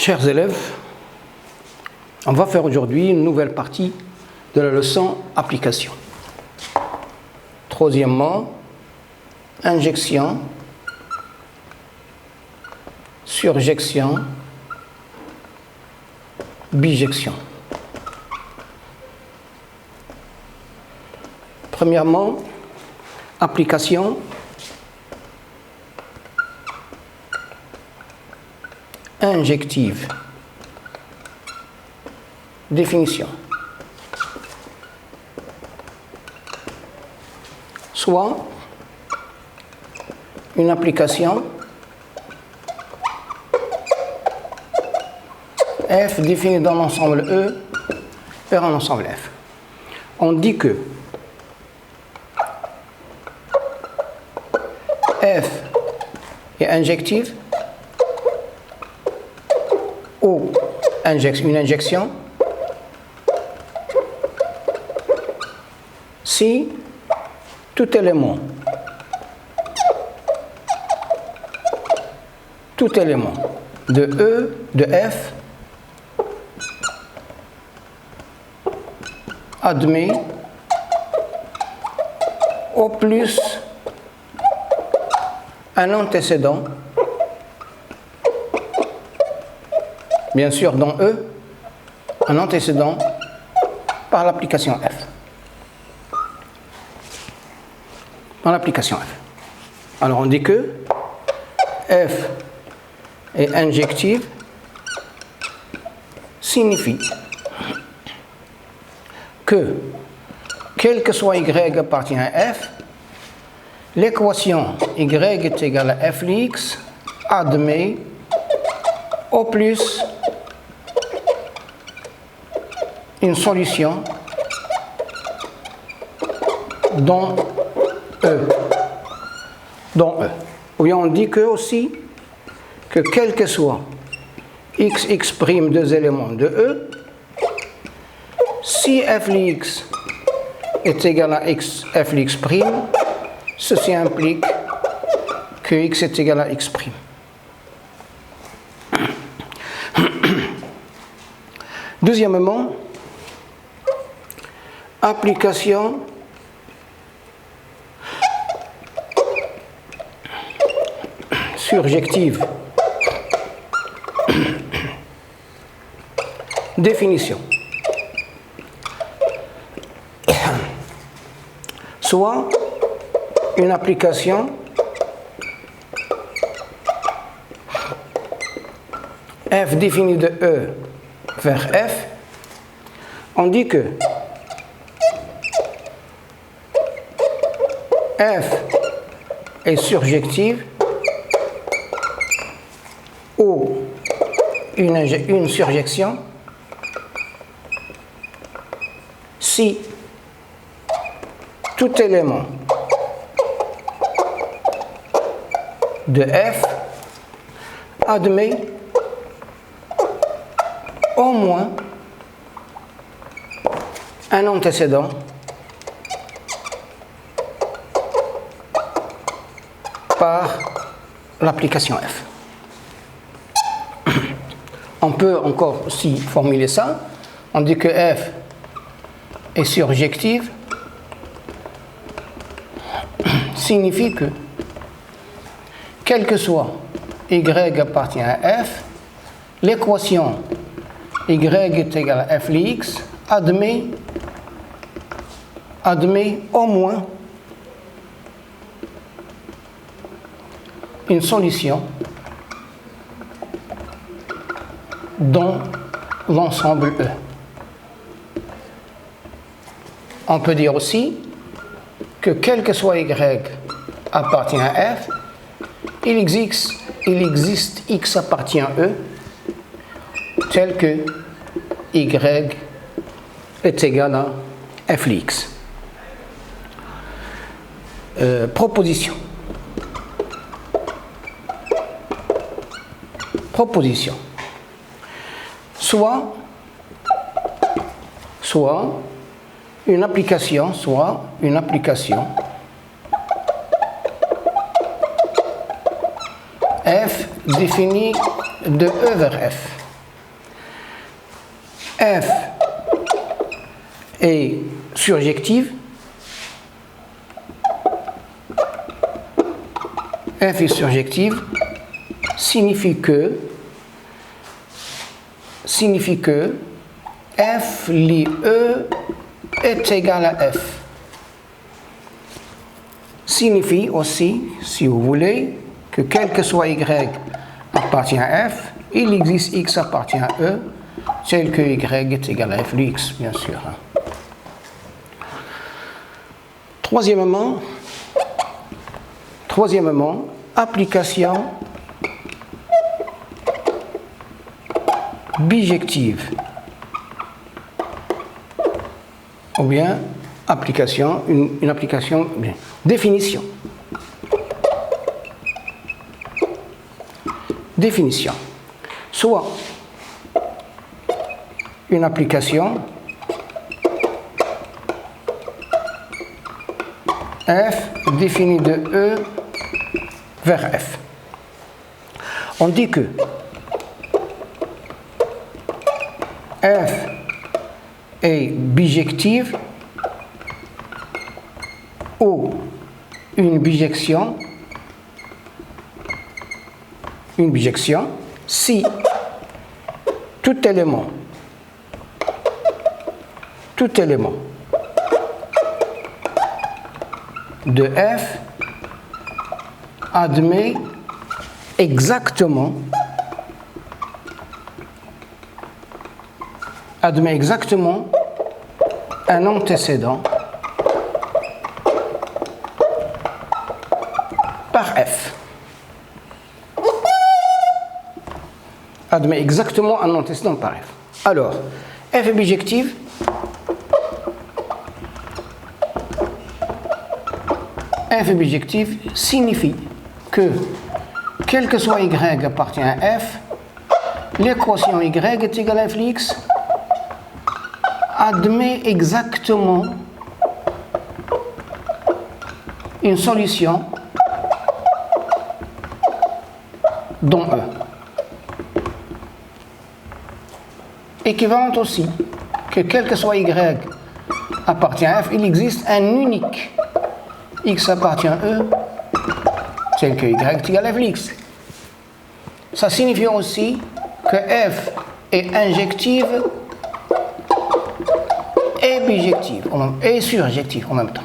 Chers élèves, on va faire aujourd'hui une nouvelle partie de la leçon application. Troisièmement, injection, surjection, bijection. Premièrement, application, injective. Définition. Soit une application F définie dans l'ensemble E vers un ensemble F. On dit que F est injective ou une injection si tout élément de E de F admet au plus un antécédent, bien sûr dans E, un antécédent par l'application F. Dans l'application F. Alors on dit que F est injective signifie que, quel que soit Y appartient à F, l'équation Y est égale à F de X admet au plus une solution dans E. Ou bien on dit que aussi que quel que soit x, x', deux éléments de E, si f de x est égal à x, f de x', ceci implique que x est égal à x'. Deuxièmement, application surjective. Définition. Soit une application F définie de E vers F, on dit que F est surjective ou une surjection si tout élément de F admet au moins un antécédent par l'application F. On peut encore aussi formuler ça. On dit que F est surjective signifie que quel que soit Y appartient à F, l'équation Y est égale à F de X admet au moins une solution dans l'ensemble E. On peut dire aussi que quel que soit Y appartient à F, il existe X appartient à E, tel que Y est égal à F de X. Proposition. Soit une application F définie de E vers F. F est surjective, F est surjective, signifie que F lie E est égal à F. Signifie aussi, si vous voulez, que quel que soit Y appartient à F, il existe X appartient à E, tel que Y est égal à F de X, bien sûr. Troisièmement, application bijective, ou bien application, une application, bien, définition. Définition. Soit une application F définie de E vers F. On dit que F est bijective ou une bijection si tout élément de F admet exactement un antécédent par F. Admet exactement un antécédent par F. Alors, F est bijective. F est bijective signifie que, quel que soit Y appartient à F, l'équation Y est égale à F de X admet exactement une solution dans E. Équivalente aussi que quel que soit Y appartient à F, il existe un unique X appartient à E, tel que Y est égal à F de X. Ça signifie aussi que F est injective et bijective, et surjective en même temps.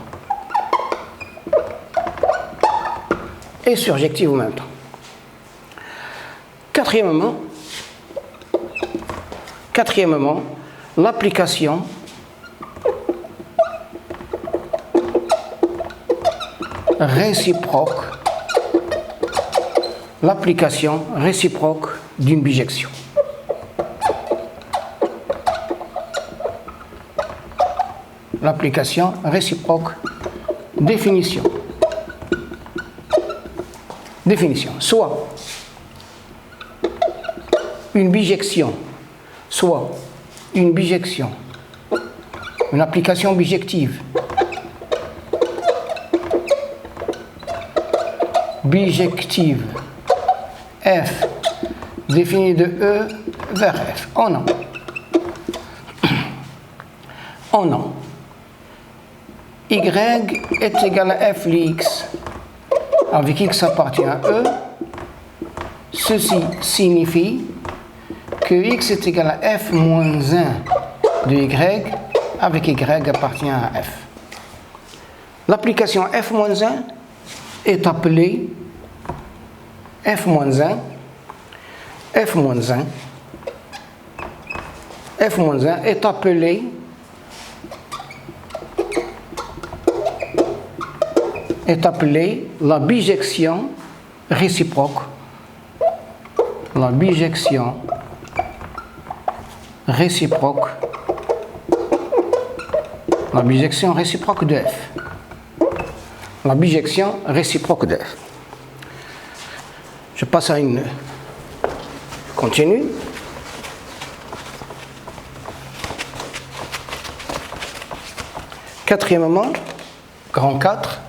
Et surjective en même temps. Quatrièmement, l'application réciproque d'une bijection. L'application réciproque, définition. Soit une bijection, une application bijective. Bijective F définie de E vers F. Oh non. Y est égal à F de X avec X appartient à E. Ceci signifie que X est égal à F moins 1 de Y avec Y appartient à F. L'application F moins 1 est appelée F moins 1 est appelée la bijection réciproque. La bijection réciproque de F. La bijection réciproque de F. Je passe à une. Continue. Quatrièmement, grand 4.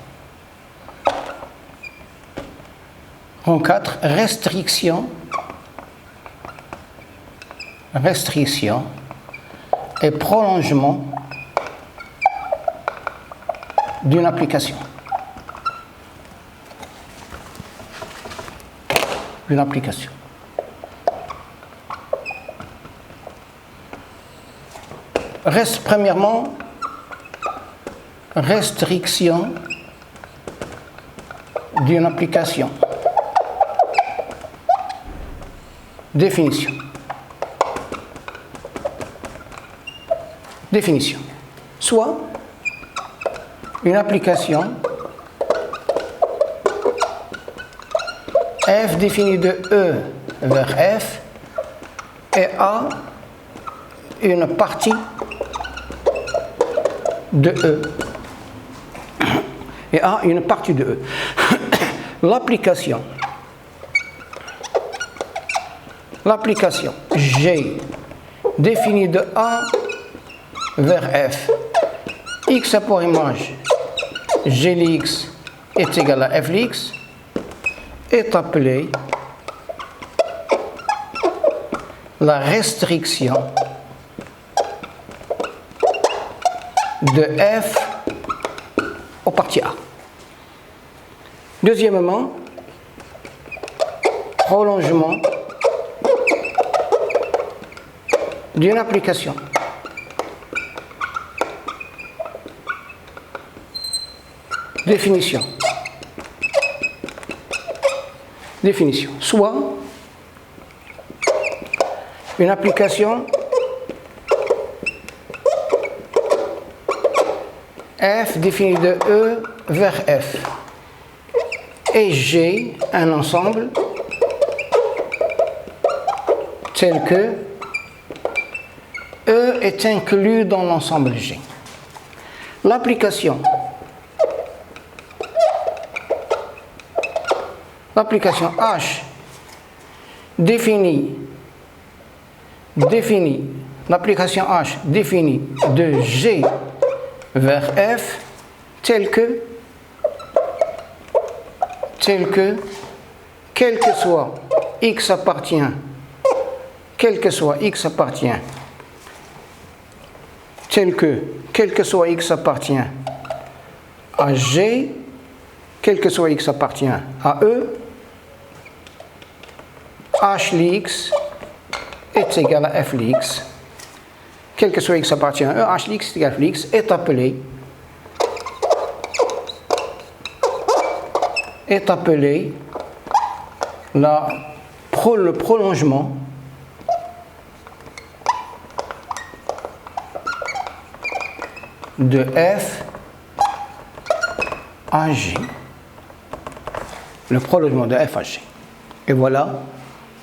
Grand 4, restriction et prolongement d'une application. Reste premièrement restriction d'une application. Définition. Soit une application f définie de E vers F et A une partie de E. Et A une partie de E. L'application G définie de A vers F, x a pour image G de x est égal à f de x, est appelée la restriction de f aux parties A. Deuxièmement, prolongement d'une application. Définition. Soit une application f définie de E vers F et G un ensemble tel que E est inclus dans l'ensemble G. L'application H définie l'application H définie de G vers F telle que quel que soit x appartient à G, quel que soit x appartient à E, h de x est égal à f de x, quel que soit x appartient à E, h de x est égal à f de x, est appelé le prolongement de f à G. Le prolongement de f à G. Et voilà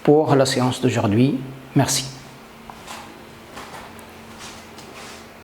pour la séance d'aujourd'hui. Merci.